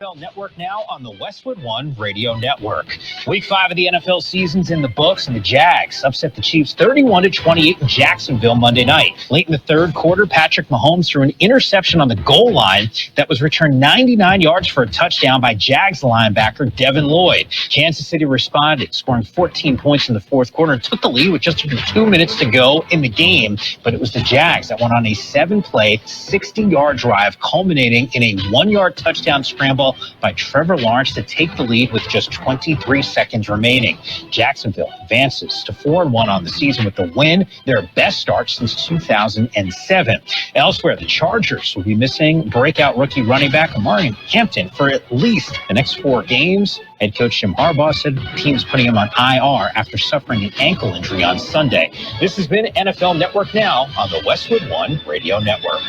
NFL Network now on the Westwood One Radio Network. Week 5 of the NFL season's in the books, and the Jags upset the Chiefs 31-28 in Jacksonville Monday night. Late in the third quarter, Patrick Mahomes threw an interception on the goal line that was returned 99 yards for a touchdown by Jags linebacker Devin Lloyd. Kansas City responded, scoring 14 points in the fourth quarter and took the lead with just 2 minutes to go in the game. But it was the Jags that went on a 7-play, 60-yard drive, culminating in a 1-yard touchdown scramble by Trevor Lawrence to take the lead with just 23 seconds remaining. Jacksonville advances to 4-1 on the season with the win, their best start since 2007. Elsewhere, the Chargers will be missing breakout rookie running back Amari Hampton for at least the next 4 games. Head coach Jim Harbaugh said the team's putting him on IR after suffering an ankle injury on Sunday. This has been NFL Network Now on the Westwood One Radio Network.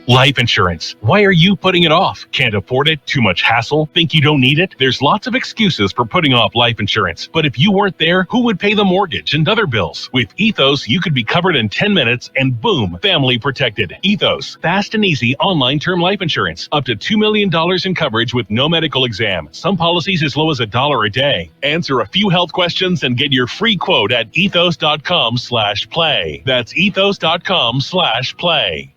Life insurance. Why are you putting it off? Can't afford it? Too much hassle? Think you don't need it? There's lots of excuses for putting off life insurance. But if you weren't there, who would pay the mortgage and other bills? With Ethos, you could be covered in 10 minutes and boom, family protected. Ethos. Fast and easy online term life insurance. Up to $2 million in coverage with no medical exam. Some policies as low as $1 a day. Answer a few health questions and get your free quote at ethos.com/play. That's ethos.com/play.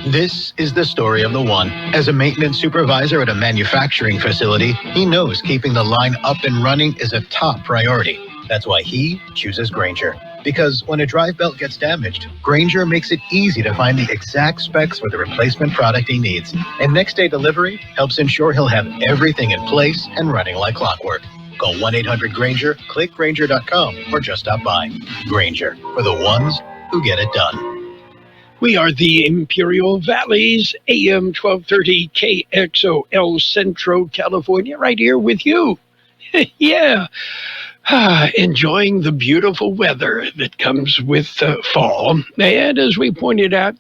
This is the story of the one. As a maintenance supervisor at a manufacturing facility, he knows keeping the line up and running is a top priority. That's why he chooses Grainger. Because when a drive belt gets damaged, Grainger makes it easy to find the exact specs for the replacement product he needs. And next day delivery helps ensure he'll have everything in place and running like clockwork. Call 1-800-GRAINGER, click Grainger.com, or just stop by. Grainger, for the ones who get it done. We are the Imperial Valley's AM 1230 KXO El Centro, California, right here with you. Yeah, enjoying the beautiful weather that comes with fall. And as we pointed out,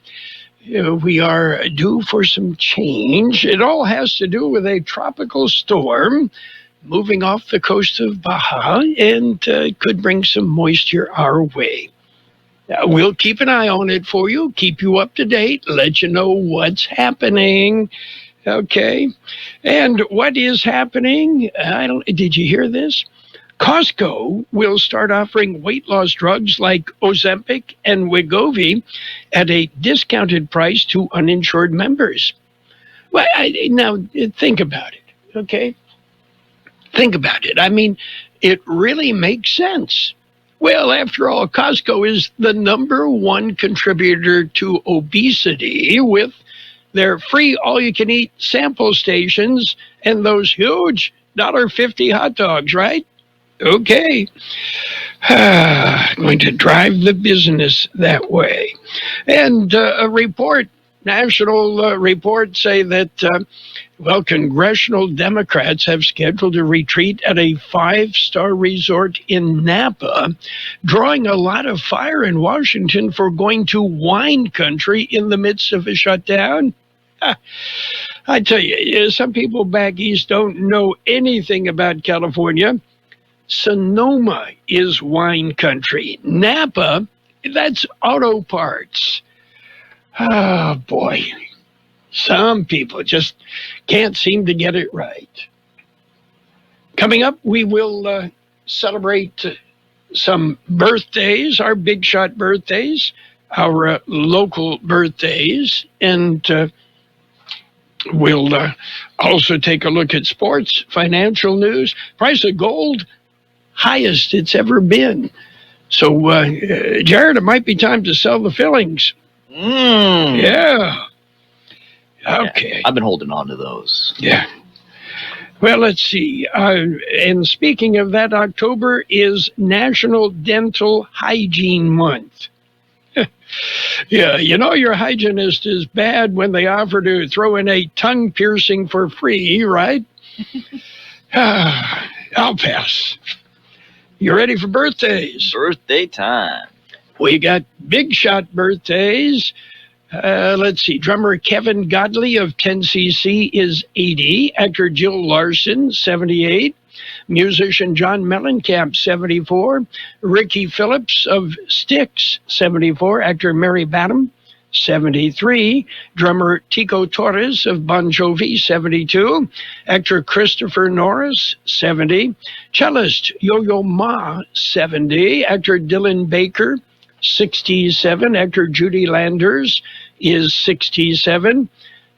we are due for some change. It all has to do with a tropical storm moving off the coast of Baja and could bring some moisture our way. We'll keep an eye on it for you, keep you up to date, let you know what's happening. Okay. And what is happening? Did you hear this? Costco will start offering weight loss drugs like Ozempic and Wegovy at a discounted price to uninsured members. Well, now think about it, okay? Think about it. I mean, it really makes sense. Well, after all, Costco is the #1 contributor to obesity with their free all-you-can-eat sample stations and those huge $1.50 hot dogs, right? Okay. Going to drive the business that way. And a report, national report, say that, congressional Democrats have scheduled a retreat at a 5-star resort in Napa, drawing a lot of fire in Washington for going to wine country in the midst of a shutdown. I tell you, some people back east don't know anything about California. Sonoma is wine country. Napa, that's auto parts. Oh, boy. Some people just can't seem to get it right. Coming up, we will celebrate some birthdays, our big shot birthdays, our local birthdays, and we'll also take a look at sports, financial news, price of gold, highest it's ever been. So, Jared, it might be time to sell the fillings. Yeah. Okay. Yeah, I've been holding on to those. Yeah. Well, let's see. And speaking of that, October is National Dental Hygiene Month. Yeah, you know your hygienist is bad when they offer to throw in a tongue piercing for free, right? I'll pass. You ready for birthdays? Birthday time. We got big shot birthdays. Let's see. Drummer Kevin Godley of 10cc is 80. Actor Jill Larson, 78. Musician John Mellencamp, 74. Ricky Phillips of Styx, 74. Actor Mary Badham, 73. Drummer Tico Torres of Bon Jovi, 72. Actor Christopher Norris, 70. Cellist Yo-Yo Ma, 70. Actor Dylan Baker, 67. Actor Judy Landers is 67.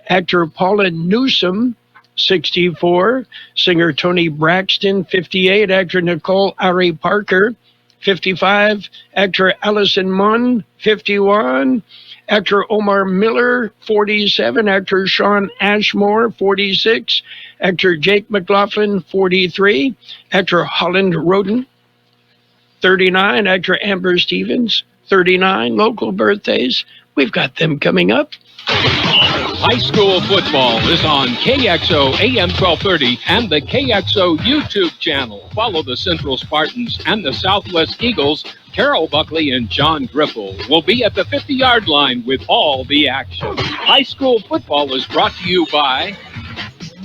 Actor Paula Newsome, 64. Singer Tony Braxton, 58. Actor Nicole Ari Parker, 55. Actor Allison Munn, 51. Actor Omar Miller, 47. Actor Sean Ashmore, 46. Actor Jake McLaughlin, 43. Actor Holland Roden, 39. Actor Amber Stevens, 39. Local birthdays, we've got them coming up. High school football is on KXO AM 1230 and the KXO YouTube channel. Follow the Central Spartans and the Southwest Eagles. Carroll, Buckley, and John Griffel will be at the 50-yard line with all the action. High school football is brought to you by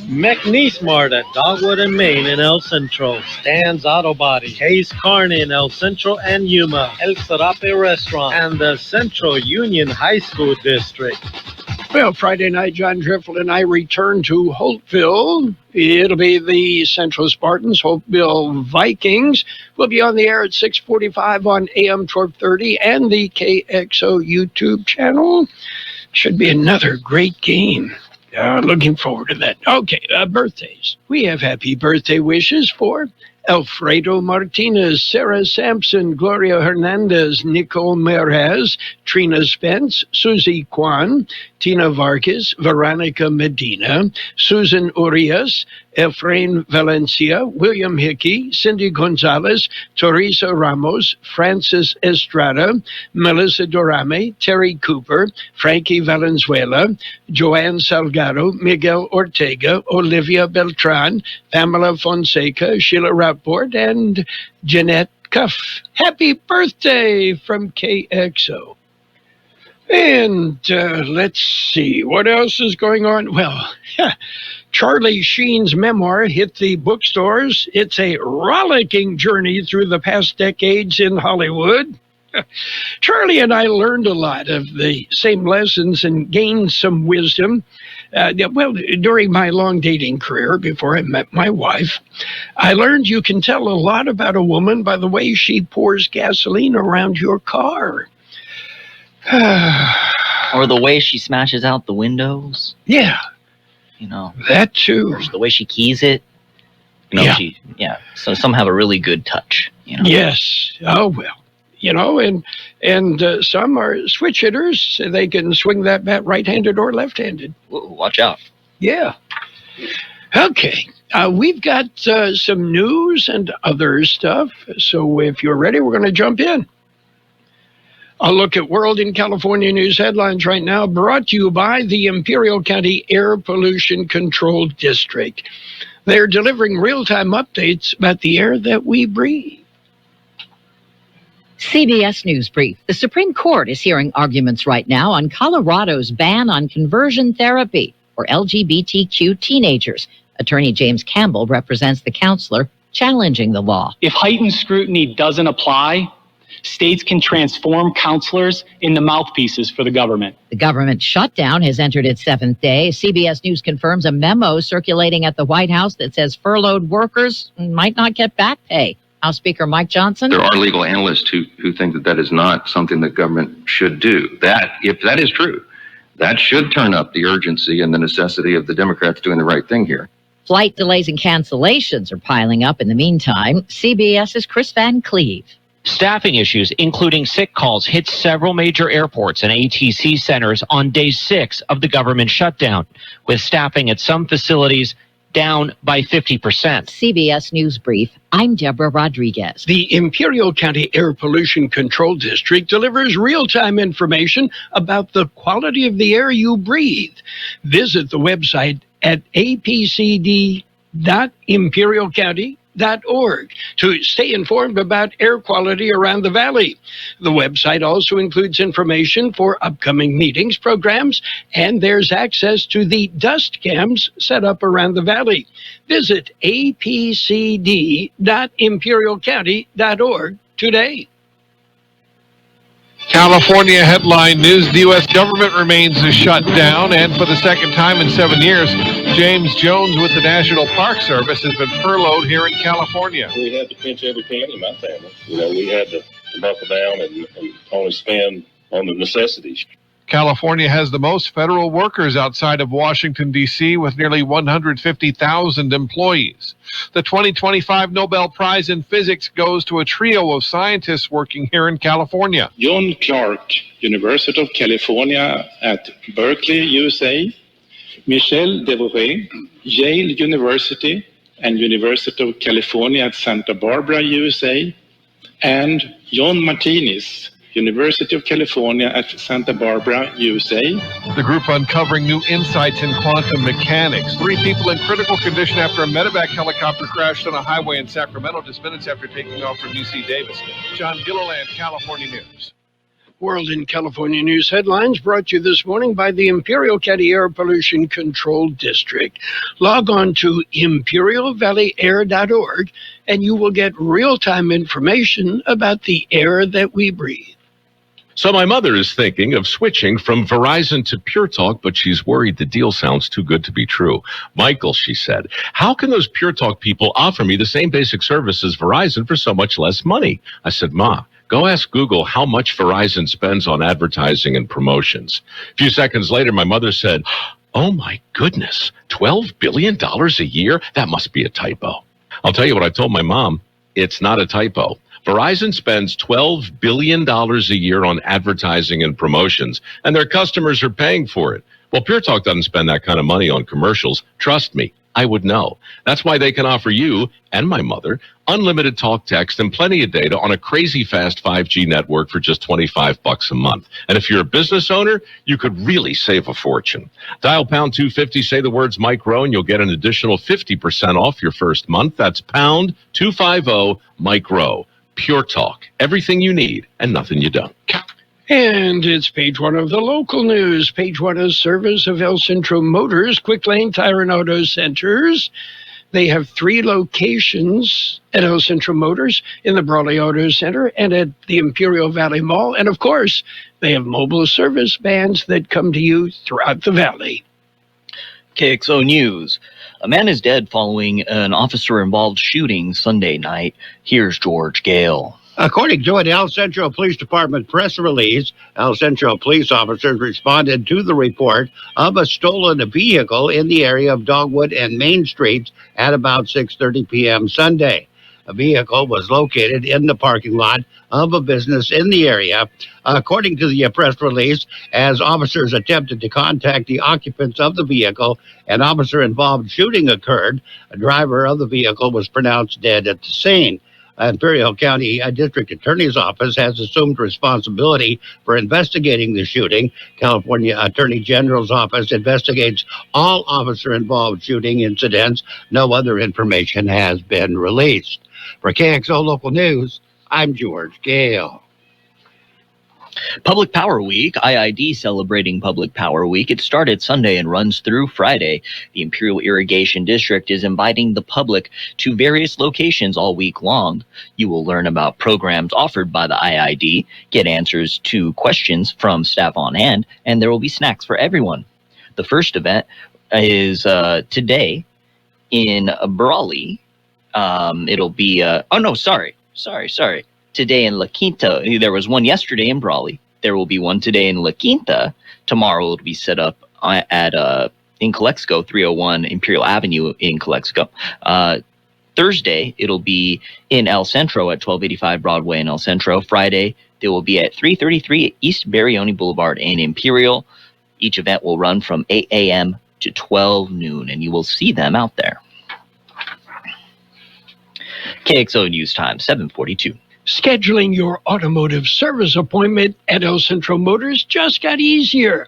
McNeesmart at Dogwood and Main in El Centro, Stan's Auto Body, Case Carney in El Centro and Yuma, El Serape Restaurant, and the Central Union High School District. Well, Friday night, John Griffel and I return to Holtville. It'll be the Central Spartans, Holtville Vikings. We'll be on the air at 6:45 on AM 1230 and the KXO YouTube channel. Should be another great game. Looking forward to that. Okay, birthdays. We have happy birthday wishes for Alfredo Martinez, Sarah Sampson, Gloria Hernandez, Nicole Meraz, Trina Spence, Susie Kwan, Tina Vargas, Veronica Medina, Susan Urias, Efrain Valencia, William Hickey, Cindy Gonzalez, Teresa Ramos, Francis Estrada, Melissa Dorame, Terry Cooper, Frankie Valenzuela, Joanne Salgado, Miguel Ortega, Olivia Beltran, Pamela Fonseca, Sheila Rapport, and Jeanette Cuff. Happy birthday from KXO. And let's see, what else is going on? Well, Charlie Sheen's memoir hit the bookstores. It's a rollicking journey through the past decades in Hollywood. Charlie and I learned a lot of the same lessons and gained some wisdom. During my long dating career, before I met my wife, I learned you can tell a lot about a woman by the way she pours gasoline around your car. Or the way she smashes out the windows. Yeah. You know. That too. Or the way she keys it. You know, So some have a really good touch. You know? Yes. Oh, well. You know, and some are switch hitters. So they can swing that bat right-handed or left-handed. Ooh, watch out. Yeah. Okay. We've got some news and other stuff. So if you're ready, we're going to jump in. A look at World in California news headlines right now, brought to you by the Imperial County Air Pollution Control District. They're delivering real-time updates about the air that we breathe. CBS News Brief. The Supreme Court is hearing arguments right now on Colorado's ban on conversion therapy for LGBTQ teenagers. Attorney James Campbell represents the counselor challenging the law. If heightened scrutiny doesn't apply, states can transform counselors into mouthpieces for the government. The government shutdown has entered its 7th day. CBS News confirms a memo circulating at the White House that says furloughed workers might not get back pay. House Speaker Mike Johnson. There are legal analysts who think that is not something that government should do. That, if that is true, that should turn up the urgency and the necessity of the Democrats doing the right thing here. Flight delays and cancellations are piling up in the meantime. CBS's Chris Van Cleve. Staffing issues, including sick calls, hit several major airports and ATC centers on day 6 of the government shutdown, with staffing at some facilities down by 50%. CBS News Brief. I'm Deborah Rodriguez. The Imperial County Air Pollution Control District delivers real-time information about the quality of the air you breathe. Visit the website at apcd.imperialcounty.org to stay informed about air quality around the valley. The website also includes information for upcoming meetings, programs, and there's access to the dust cams set up around the valley. Visit apcd.imperialcounty.org today. California headline news, the U.S. government remains shut down, and for the second time in 7 years, James Jones with the National Park Service has been furloughed here in California. We had to pinch every penny in my family. We had to buckle down and only spend on the necessities. California has the most federal workers outside of Washington, D.C., with nearly 150,000 employees. The 2025 Nobel Prize in Physics goes to a trio of scientists working here in California. John Clark, University of California at Buckley, USA. Michel Devoré, Yale University and University of California at Santa Barbara, USA. And John Martinez, University of California at Santa Barbara, USA. The group uncovering new insights in quantum mechanics. 3 people in critical condition after a medevac helicopter crashed on a highway in Sacramento just minutes after taking off from UC Davis. John Gilliland, California News. World in California News headlines brought to you this morning by the Imperial County Air Pollution Control District. Log on to imperialvalleyair.org and you will get real-time information about the air that we breathe. So my mother is thinking of switching from Verizon to Pure Talk, but she's worried the deal sounds too good to be true. Michael, she said, how can those Pure Talk people offer me the same basic service as Verizon for so much less money? I said, Ma, go ask Google how much Verizon spends on advertising and promotions. A few seconds later, my mother said, oh my goodness, $12 billion a year? That must be a typo. I'll tell you what I told my mom. It's not a typo. Verizon spends $12 billion a year on advertising and promotions, and their customers are paying for it. Well, Pure Talk doesn't spend that kind of money on commercials. Trust me, I would know. That's why they can offer you and my mother unlimited talk, text, and plenty of data on a crazy fast 5G network for just $25 a month. And if you're a business owner, you could really save a fortune. Dial pound 250, say the words Mike Rowe, and you'll get an additional 50% off your first month. That's pound 250 Mike Rowe. Pure Talk. Everything you need and nothing you don't. And it's page 1 of the local news. Page 1 is service of El Centro Motors, Quick Lane Tire and Auto Centers. They have 3 locations at El Centro Motors, in the Brawley Auto Center, and at the Imperial Valley Mall. And, of course, they have mobile service vans that come to you throughout the valley. KXO News. A man is dead following an officer-involved shooting Sunday night. Here's George Gale. According to an El Centro Police Department press release, El Centro police officers responded to the report of a stolen vehicle in the area of Dogwood and Main Streets at about 6:30 p.m. Sunday. A vehicle was located in the parking lot of a business in the area. According to the press release, as officers attempted to contact the occupants of the vehicle, an officer-involved shooting occurred. A driver of the vehicle was pronounced dead at the scene. Imperial County District Attorney's Office has assumed responsibility for investigating the shooting. California Attorney General's Office investigates all officer-involved shooting incidents. No other information has been released. For KXO Local News, I'm George Gale. Public Power Week, IID celebrating Public Power Week. It started Sunday and runs through Friday. The Imperial Irrigation District is inviting the public to various locations all week long. You will learn about programs offered by the IID, get answers to questions from staff on hand, and there will be snacks for everyone. The first event is today in Brawley. It'll be, today in La Quinta. There was one yesterday in Brawley. There will be one today in La Quinta. Tomorrow it'll be set up at in Calexico, 301 Imperial Avenue in Calexico. Thursday it'll be in El Centro at 1285 Broadway in El Centro. Friday they will be at 333 East Barione Boulevard in Imperial. Each event will run from 8 a.m. to 12 noon, and you will see them out there. KXO News Time, 7:42. Scheduling your automotive service appointment at El Centro Motors just got easier.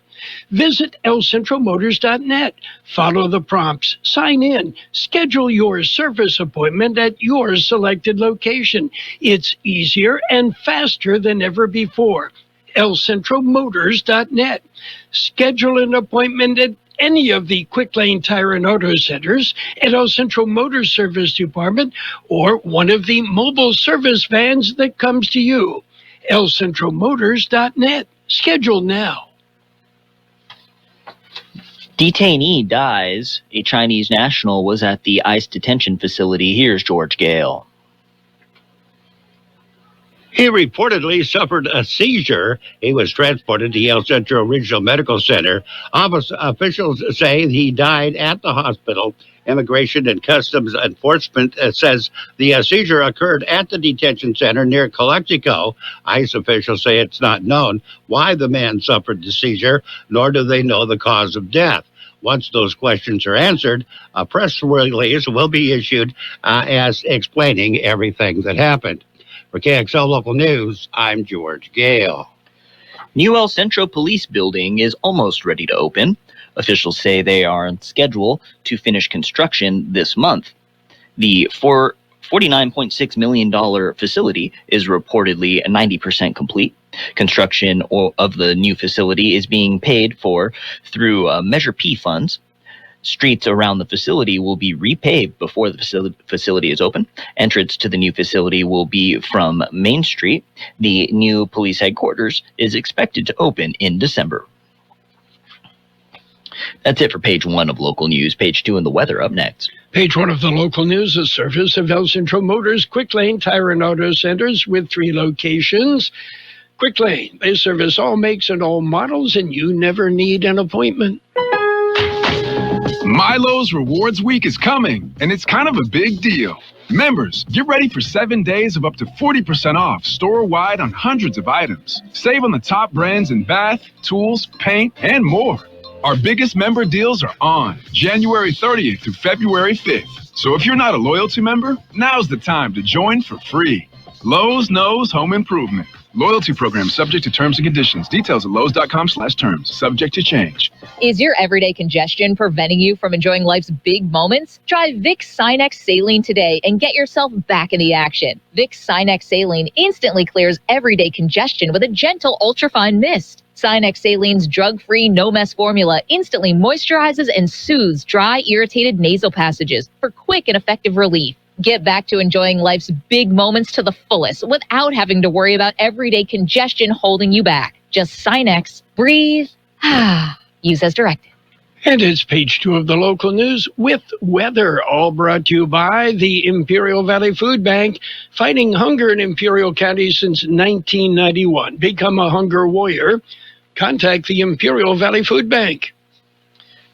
Visit elcentromotors.net. Follow the prompts. Sign in. Schedule your service appointment at your selected location. It's easier and faster than ever before. elcentromotors.net. Schedule an appointment at any of the Quick Lane Tire and Auto Centers, at El Centro Motor Service Department, or one of the mobile service vans that comes to you. lcentralmotors.net. Schedule now. Detainee dies. A Chinese national was at the ICE detention facility. Here's George Gale. He reportedly suffered a seizure. He was transported to El Centro Regional Medical Center. Officials say he died at the hospital. Immigration and Customs Enforcement says the seizure occurred at the detention center near Calexico. ICE officials say it's not known why the man suffered the seizure, nor do they know the cause of death. Once those questions are answered, a press release will be issued as explaining everything that happened. For KXO Local News, I'm George Gale. New El Centro Police Building is almost ready to open. Officials say they are on schedule to finish construction this month. The $49.6 million facility is reportedly 90% complete. Construction of the new facility is being paid for through Measure P funds. Streets around the facility will be repaved before the facility is open. Entrance to the new facility will be from Main Street. The new police headquarters is expected to open in December. That's it for page 1 of local news. Page 2 and the weather up next. Page 1 of the local news, a service of El Centro Motors Quick Lane Tire and Auto Centers with 3 locations. Quick Lane, they service all makes and all models, and you never need an appointment. Milo's Rewards Week is coming, and it's kind of a big deal. Members, get ready for 7 days of up to 40% off store-wide on hundreds of items. Save on the top brands in bath, tools, paint, and more. Our biggest member deals are on January 30th through February 5th. So if you're not a loyalty member, now's the time to join for free. Lowe's knows home improvement. Loyalty program subject to terms and conditions. Details at lowes.com/terms. Subject to change. Is your everyday congestion preventing you from enjoying life's big moments? Try Vicks Sinex Saline today and get yourself back in the action. Vicks Sinex Saline instantly clears everyday congestion with a gentle ultrafine mist. Sinex Saline's drug-free, no-mess formula instantly moisturizes and soothes dry, irritated nasal passages for quick and effective relief. Get back to enjoying life's big moments to the fullest without having to worry about everyday congestion holding you back. Just Sinex, breathe, use as directed. And it's page 2 of the local news with weather, all brought to you by the Imperial Valley Food Bank, fighting hunger in Imperial County since 1991. Become a hunger warrior. Contact the Imperial Valley Food Bank.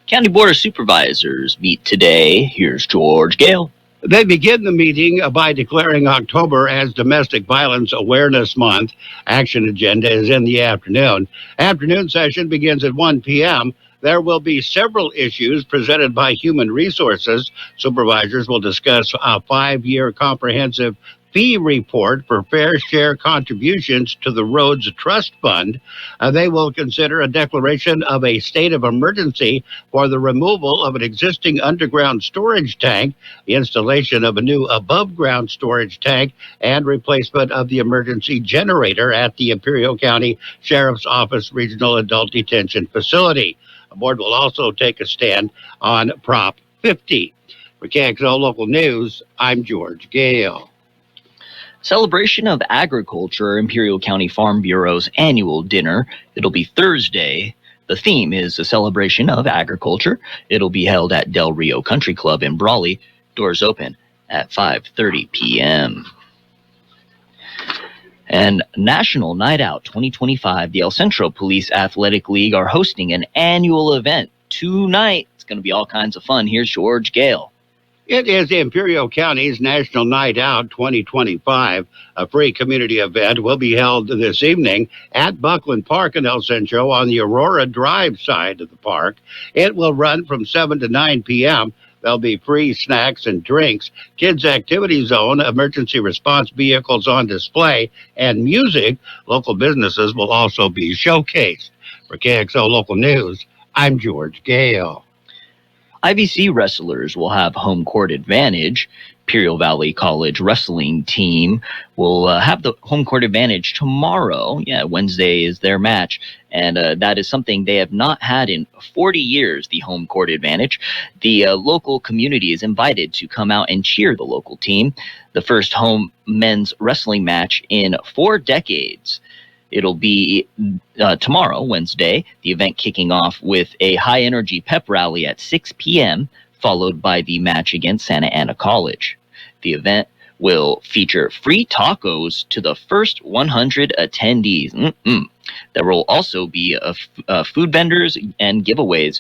County Board of Supervisors meet today. Here's George Gale. They begin the meeting by declaring October as Domestic Violence Awareness Month. Action agenda is in the afternoon. Afternoon session begins at 1 p.m. There will be several issues presented by Human Resources. Supervisors will discuss a 5-year comprehensive fee report for fair share contributions to the Roads Trust Fund. They will consider a declaration of a state of emergency for the removal of an existing underground storage tank, the installation of a new above-ground storage tank, and replacement of the emergency generator at the Imperial County Sheriff's Office Regional Adult Detention Facility. The board will also take a stand on Prop 50. For KXO Local News, I'm George Gale. Celebration of Agriculture, Imperial County Farm Bureau's annual dinner. It'll be Thursday. The theme is a celebration of agriculture. It'll be held at Del Rio Country Club in Brawley. Doors open at 5:30 p.m. And National Night Out 2025, the El Centro Police Athletic League are hosting an annual event tonight. It's going to be all kinds of fun. Here's George Gale. It is Imperial County's National Night Out 2025. A free community event will be held this evening at Buckley Park in El Centro on the Aurora Drive side of the park. It will run from 7 to 9 p.m. There'll be free snacks and drinks, kids' activity zone, emergency response vehicles on display, and music. Local businesses will also be showcased. For KXO Local News, I'm George Gale. IBC wrestlers will have home court advantage. Imperial Valley College wrestling team will have the home court advantage tomorrow. Yeah, Wednesday is their match, and that is something they have not had in 40 years, the home court advantage. The local community is invited to come out and cheer the local team. The first home men's wrestling match in 4 decades. It'll be tomorrow, Wednesday, the event kicking off with a high-energy pep rally at 6 p.m., followed by the match against Santa Ana College. The event will feature free tacos to the first 100 attendees. There will also be food vendors and giveaways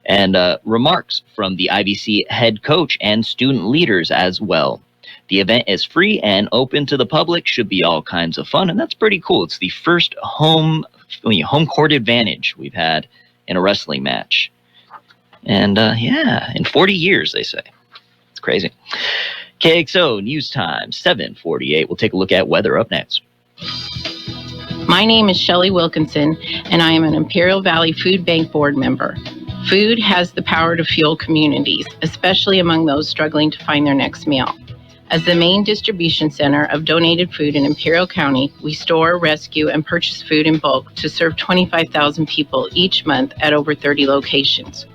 and remarks from the IBC head coach and student leaders as well. The event is free and open to the public, should be all kinds of fun, and that's pretty cool. It's the first home court advantage we've had in a wrestling match. And in 40 years, they say. It's crazy. KXO News Time, 7:48. We'll take a look at weather up next. My name is Shelley Wilkinson, and I am an Imperial Valley Food Bank board member. Food has the power to fuel communities, especially among those struggling to find their next meal. As the main distribution center of donated food in Imperial County, we store, rescue, and purchase food in bulk to serve 25,000 people each month at over 30 locations.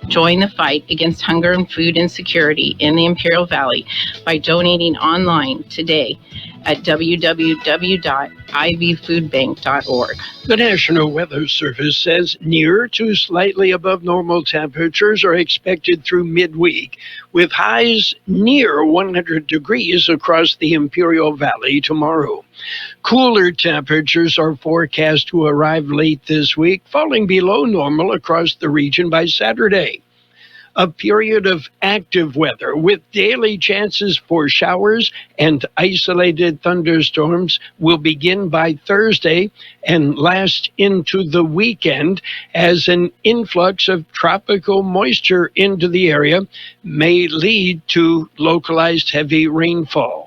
Join the fight against hunger and food insecurity in the Imperial Valley by donating online today at www.ivfoodbank.org. The National Weather Service says near to slightly above normal temperatures are expected through midweek, with highs near 100 degrees across the Imperial Valley tomorrow. Cooler temperatures are forecast to arrive late this week, falling below normal across the region by Saturday. A period of active weather with daily chances for showers and isolated thunderstorms will begin by Thursday and last into the weekend as an influx of tropical moisture into the area may lead to localized heavy rainfall.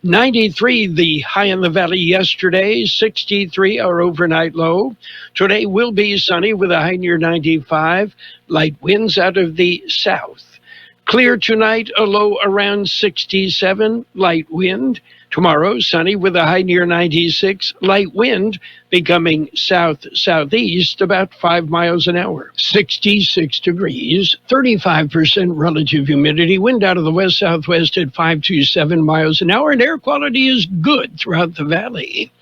93, the high in the valley yesterday, 63 our overnight low. Today will be sunny with a high near 95, light winds out of the south. Clear tonight, a low around 67, light wind. Tomorrow, sunny with a high near 96, light wind becoming south-southeast about 5 miles an hour. 66 degrees, 35% relative humidity, wind out of the west-southwest at 5 to 7 miles an hour, and air quality is good throughout the valley.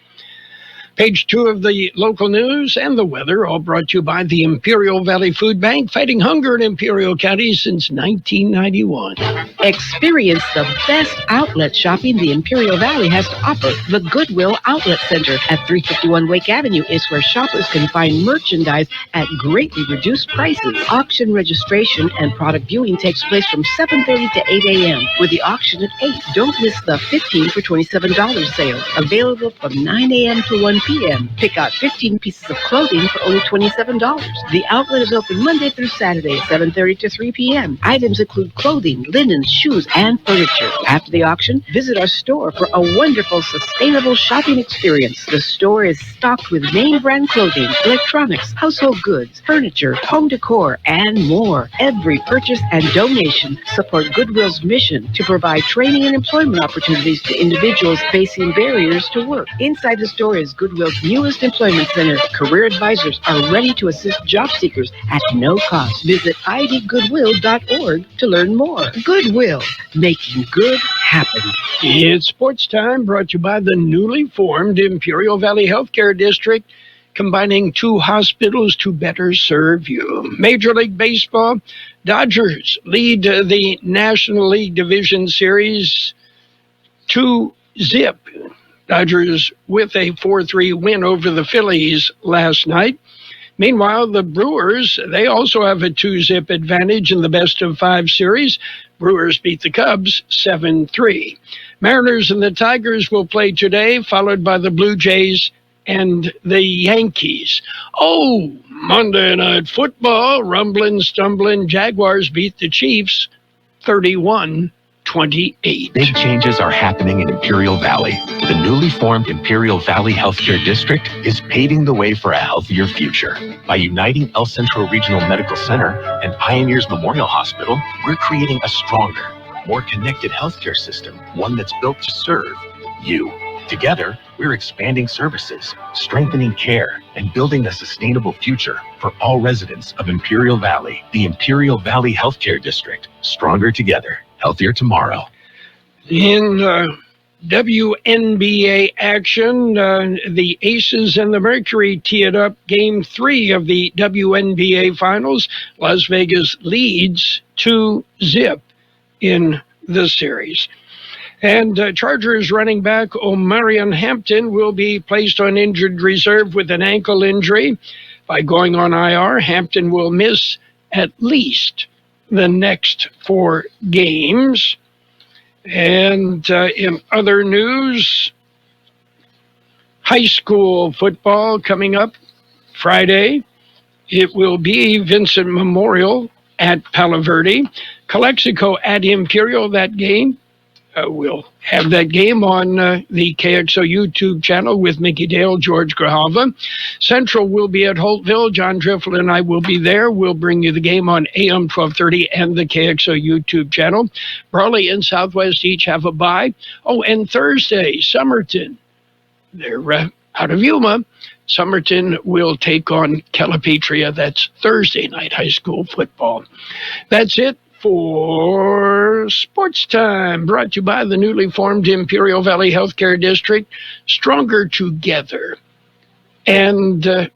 Page 2 of the local news and the weather, all brought to you by the Imperial Valley Food Bank, fighting hunger in Imperial County since 1991. Experience the best outlet shopping the Imperial Valley has to offer. The Goodwill Outlet Center at 351 Wake Avenue is where shoppers can find merchandise at greatly reduced prices. Auction registration and product viewing takes place from 7:30 to 8 a.m. with the auction at 8. Don't miss the 15 for $27 sale, available from 9 a.m. to 1 p.m. Pick out 15 pieces of clothing for only $27. The outlet is open Monday through Saturday, 7:30 to 3 p.m. Items include clothing, linen, shoes, and furniture. After the auction, visit our store for a wonderful, sustainable shopping experience. The store is stocked with name brand clothing, electronics, household goods, furniture, home decor, and more. Every purchase and donation support Goodwill's mission to provide training and employment opportunities to individuals facing barriers to work. Inside the store is Goodwill's newest employment center. Career advisors are ready to assist job seekers at no cost. Visit idgoodwill.org to learn more. Goodwill, making good happen. It's sports time, brought to you by the newly formed Imperial Valley Healthcare District, combining 2 hospitals to better serve you. Major League Baseball, Dodgers lead the National League Division Series 2-0. Dodgers with a 4-3 win over the Phillies last night. Meanwhile, the Brewers, they also have a 2-0 advantage in the best-of-5 series. Brewers beat the Cubs 7-3. Mariners and the Tigers will play today, followed by the Blue Jays and the Yankees. Oh, Monday Night Football, rumbling, stumbling, Jaguars beat the Chiefs 31-20. 28. Big changes are happening in Imperial Valley. The newly formed Imperial Valley Healthcare District is paving the way for a healthier future. By uniting El Centro Regional Medical Center and Pioneers Memorial Hospital, we're creating a stronger, more connected healthcare system, one that's built to serve you. Together, we're expanding services, strengthening care, and building a sustainable future for all residents of Imperial Valley. The Imperial Valley Healthcare District. Stronger together, healthier tomorrow. In WNBA action, the Aces and the Mercury teed up Game 3 of the WNBA Finals. Las Vegas leads 2-0 in the series. And Chargers running back Omarion Hampton will be placed on injured reserve with an ankle injury. By going on IR, Hampton will miss at least the next 4 games. And in other news, high school football coming up Friday. It will be Vincent Memorial at Palo Verde. Calexico at Imperial, that game. We'll have that game on the KXO YouTube channel with Mickey Dale, George Grahava. Central will be at Holtville. John Driffel and I will be there. We'll bring you the game on AM 1230 and the KXO YouTube channel. Brawley and Southwest each have a bye. Oh, and Thursday, Somerton. They're out of Yuma. Somerton will take on Calipatria. That's Thursday night high school football. That's it for Sports Time, brought to you by the newly formed Imperial Valley Healthcare District, stronger together, and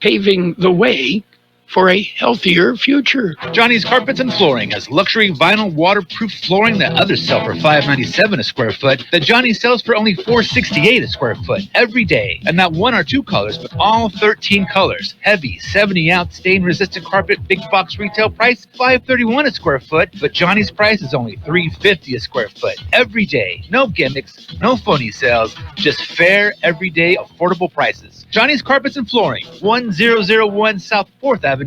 paving the way for a healthier future. Johnny's Carpets and Flooring has luxury vinyl waterproof flooring that others sell for $5.97 a square foot, that Johnny sells for only $4.68 a square foot every day. And not 1 or 2 colors, but all 13 colors. Heavy 70-ounce stain-resistant carpet, big box retail price $5.31 a square foot, but Johnny's price is only $3.50 a square foot every day. No gimmicks, no phony sales, just fair, everyday, affordable prices. Johnny's Carpets and Flooring, 1001 South 4th Avenue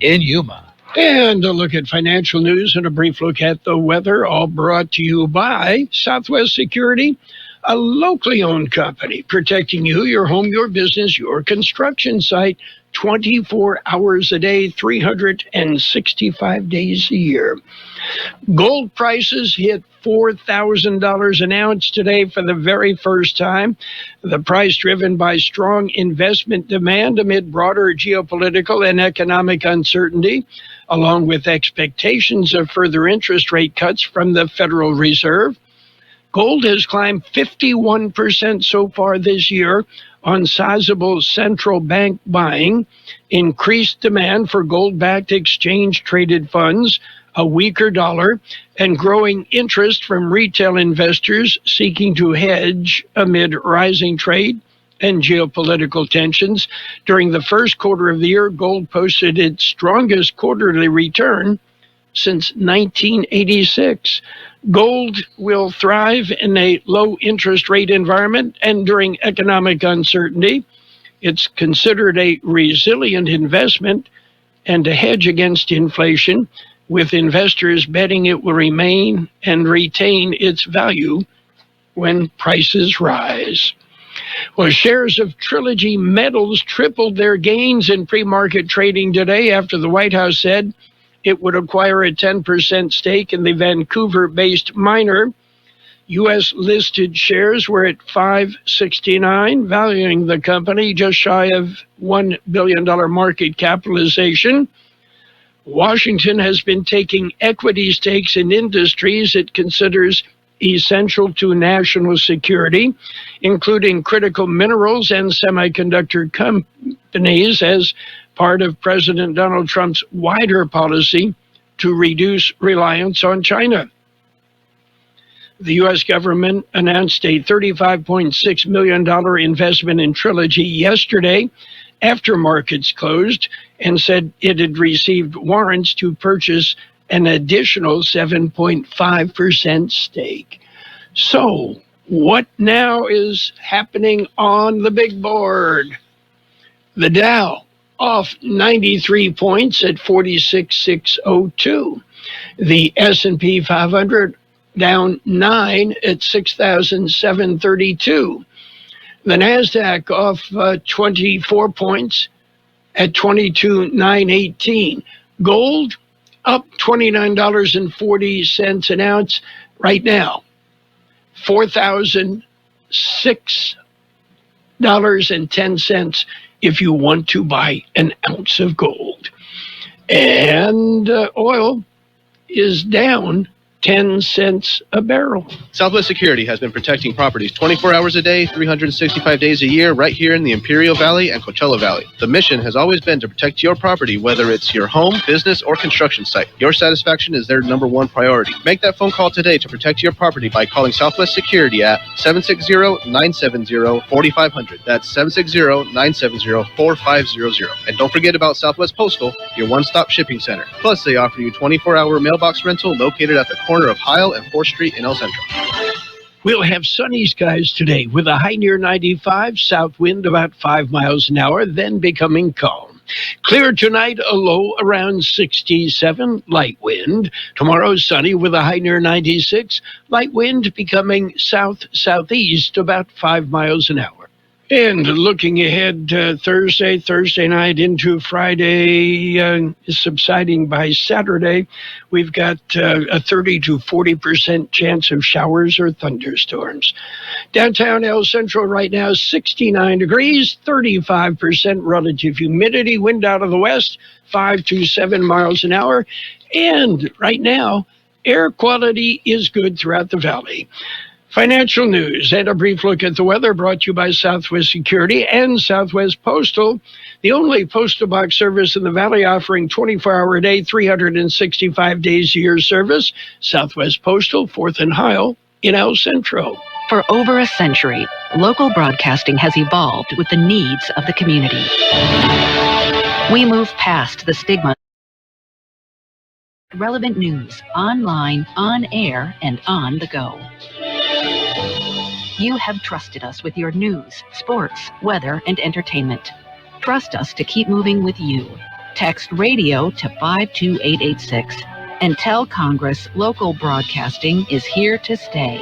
in Yuma. And a look at financial news and a brief look at the weather, all brought to you by Southwest Security, a locally owned company protecting you, your home, your business, your construction site, 24 hours a day, 365 days a year. Gold prices hit $4,000 an ounce today for the very first time. The price driven by strong investment demand amid broader geopolitical and economic uncertainty, along with expectations of further interest rate cuts from the Federal Reserve. Gold has climbed 51% so far this year on sizable central bank buying, increased demand for gold-backed exchange-traded funds, a weaker dollar, and growing interest from retail investors seeking to hedge amid rising trade and geopolitical tensions. During the first quarter of the year, gold posted its strongest quarterly return since 1986. Gold will thrive in a low interest rate environment and during economic uncertainty. It's considered a resilient investment and a hedge against inflation, with investors betting it will remain and retain its value when prices rise. Well, shares of Trilogy Metals tripled their gains in pre-market trading today after the White House said it would acquire a 10% stake in the Vancouver-based miner. U.S.-listed shares were at $5.69, valuing the company just shy of $1 billion market capitalization. Washington has been taking equity stakes in industries it considers essential to national security, including critical minerals and semiconductor companies, as part of President Donald Trump's wider policy to reduce reliance on China. The U.S. government announced a $35.6 million investment in Trilogy yesterday after markets closed, and said it had received warrants to purchase an additional 7.5% stake. So, what now is happening on the big board? The Dow off 93 points at 46,602. The S&P 500 down 9 at 6,732. The NASDAQ off 24 points at 22,918. Gold up $29.40 an ounce right now. $4,006.10 if you want to buy an ounce of gold. And oil is down 10 cents a barrel. Southwest Security has been protecting properties 24 hours a day, 365 days a year, right here in the Imperial Valley and Coachella Valley. The mission has always been to protect your property, whether it's your home, business, or construction site. Your satisfaction is their number one priority. Make that phone call today to protect your property by calling Southwest Security at 760-970-4500. That's 760-970-4500. And don't forget about Southwest Postal, your one-stop shipping center. Plus, they offer you 24-hour mailbox rental located at the corner of Heil and 4th Street in El Centro. We'll have sunny skies today with a high near 95, south wind about 5 miles an hour, then becoming calm. Clear tonight, a low around 67, light wind. Tomorrow, sunny with a high near 96, light wind becoming south-southeast about 5 miles an hour. And looking ahead Thursday night into Friday, subsiding by Saturday, we've got a 30 to 40% chance of showers or thunderstorms. Downtown El Centro right now, 69 degrees, 35% relative humidity, wind out of the west, 5 to 7 miles an hour. And right now, air quality is good throughout the valley. Financial news and a brief look at the weather brought to you by Southwest Security and Southwest Postal, the only postal box service in the valley offering 24-hour a day, 365 days a year service. Southwest Postal, 4th and Heil in El Centro. For over a century, local broadcasting has evolved with the needs of the community. We move past the stigma. Relevant news, online, on air, and on the go. You have trusted us with your news, sports, weather, and entertainment. Trust us to keep moving with you. Text radio to 52886 and tell Congress local broadcasting is here to stay.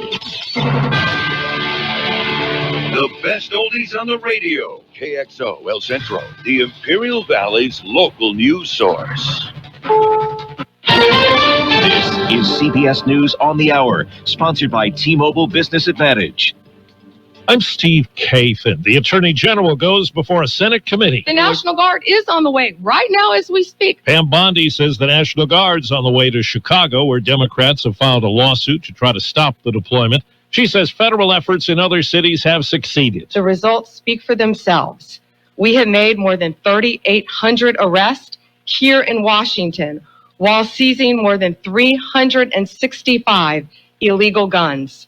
The best oldies on the radio. KXO El Centro, the Imperial Valley's local news source. This is CBS News on the Hour, sponsored by T-Mobile Business Advantage. I'm Steve Kathan. The Attorney General goes before a Senate committee. The National Guard is on the way right now as we speak. Pam Bondi says the National Guard's on the way to Chicago, where Democrats have filed a lawsuit to try to stop the deployment. She says federal efforts in other cities have succeeded. The results speak for themselves. We have made more than 3,800 arrests here in Washington, while seizing more than 365 illegal guns.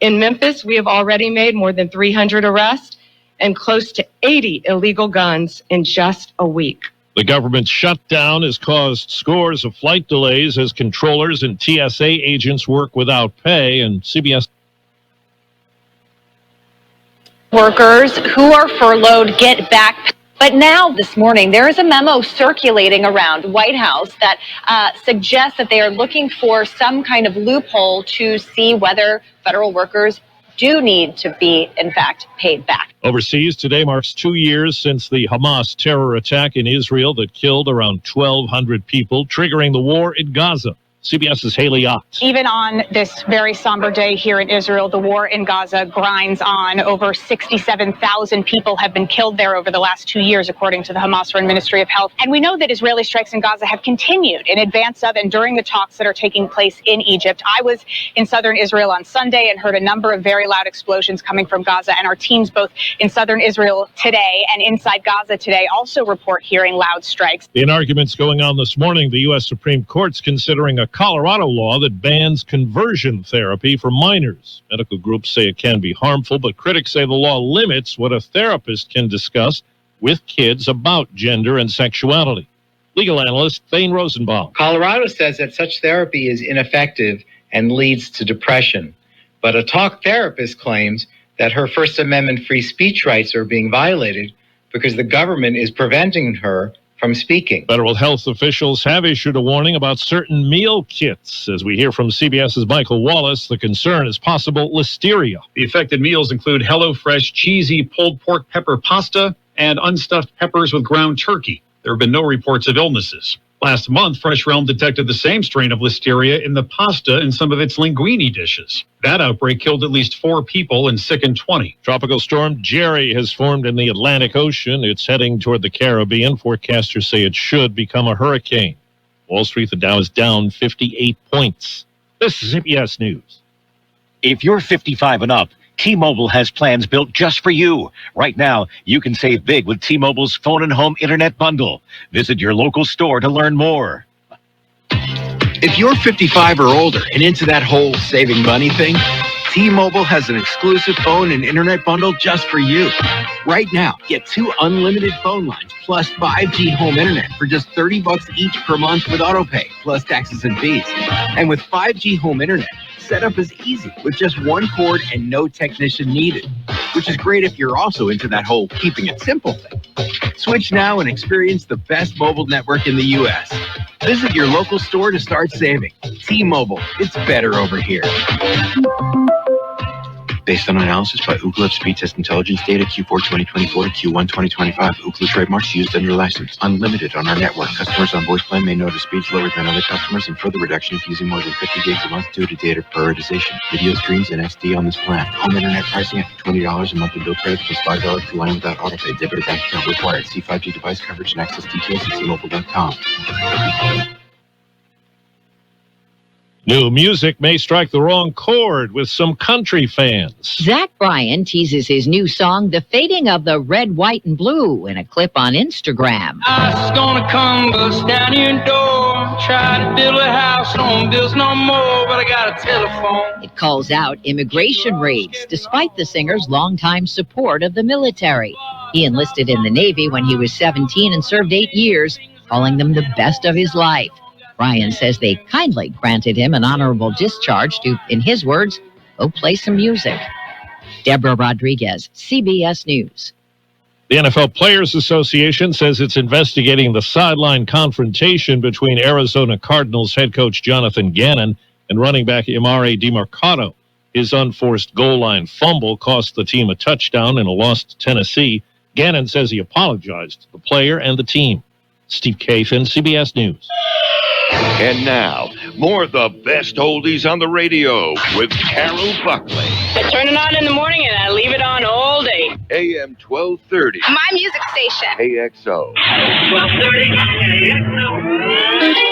In Memphis, we have already made more than 300 arrests and close to 80 illegal guns in just a week. The government shutdown has caused scores of flight delays as controllers and TSA agents work without pay, and CBS workers who are furloughed get back. But now this morning, there is a memo circulating around White House that suggests that they are looking for some kind of loophole to see whether federal workers do need to be, in fact, paid back. Overseas, today marks 2 years since the Hamas terror attack in Israel that killed around 1,200 people, triggering the war in Gaza. CBS's Haley Ott. Even on this very somber day here in Israel, the war in Gaza grinds on. Over 67,000 people have been killed there over the last 2 years, according to the Hamas-run Ministry of Health. And we know that Israeli strikes in Gaza have continued in advance of and during the talks that are taking place in Egypt. I was in southern Israel on Sunday and heard a number of very loud explosions coming from Gaza. And our teams both in southern Israel today and inside Gaza today also report hearing loud strikes. In arguments going on this morning, the U.S. Supreme Court's considering a Colorado law that bans conversion therapy for minors. Medical groups say it can be harmful, but critics say the law limits what a therapist can discuss with kids about gender and sexuality. Legal analyst Thane Rosenbaum. Colorado says that such therapy is ineffective and leads to depression. But a talk therapist claims that her First Amendment free speech rights are being violated because the government is preventing her from speaking. Federal health officials have issued a warning about certain meal kits. As we hear from CBS's Michael Wallace, the concern is possible listeria. The affected meals include HelloFresh cheesy pulled pork pepper pasta and unstuffed peppers with ground turkey. There have been no reports of illnesses. Last month, Fresh Realm detected the same strain of listeria in the pasta in some of its linguine dishes. That outbreak killed at least 4 people and sickened 20. Tropical storm Jerry has formed in the Atlantic Ocean. It's heading toward the Caribbean. Forecasters say it should become a hurricane. Wall Street, the Dow is down 58 points. This is CBS News. If you're 55 and up, T-Mobile has plans built just for you. Right now, you can save big with T-Mobile's phone and home internet bundle. Visit your local store to learn more. If you're 55 or older and into that whole saving money thing, T-Mobile has an exclusive phone and internet bundle just for you. Right now, get 2 unlimited phone lines plus 5G home internet for just $30 each per month with autopay, plus taxes and fees. And with 5G home internet, setup is easy with just 1 cord and no technician needed, which is great if you're also into that whole keeping it simple thing. Switch now and experience the best mobile network in the U.S. Visit your local store to start saving. T-Mobile, it's better over here. Based on analysis by Ookla Speed Test Intelligence data Q4 2024 to Q1 2025. Ookla trademarks used under license. Unlimited on our network. Customers on voice plan may notice speeds lower than other customers and further reduction if using more than 50 gigs a month due to data prioritization. Video streams and SD on this plan. Home internet pricing after $20 a month in bill credits plus $5 per line without autopay. Debit or bank account required. See 5G device coverage and access details at cmobile.com. New music may strike the wrong chord with some country fans. Zach Bryan teases his new song, The Fading of the Red, White, and Blue, in a clip on Instagram. I was gonna come bust down your door, try to build a house, don't build no more, but I got a telephone. It calls out immigration raids, despite the singer's longtime support of the military. He enlisted in the Navy when he was 17 and served 8 years, calling them the best of his life. Bryan says they kindly granted him an honorable discharge to, in his words, go play some music. Deborah Rodriguez, CBS News. The NFL Players Association says it's investigating the sideline confrontation between Arizona Cardinals head coach Jonathan Gannon and running back Imari DeMarcado. His unforced goal line fumble cost the team a touchdown in a loss to Tennessee. Gannon says he apologized to the player and the team. Steve Kafin, CBS News. And now, more of the best oldies on the radio with Carroll Buckley. I turn it on in the morning and I leave it on all day. AM 1230. My music station. KXO. 1230 KXO.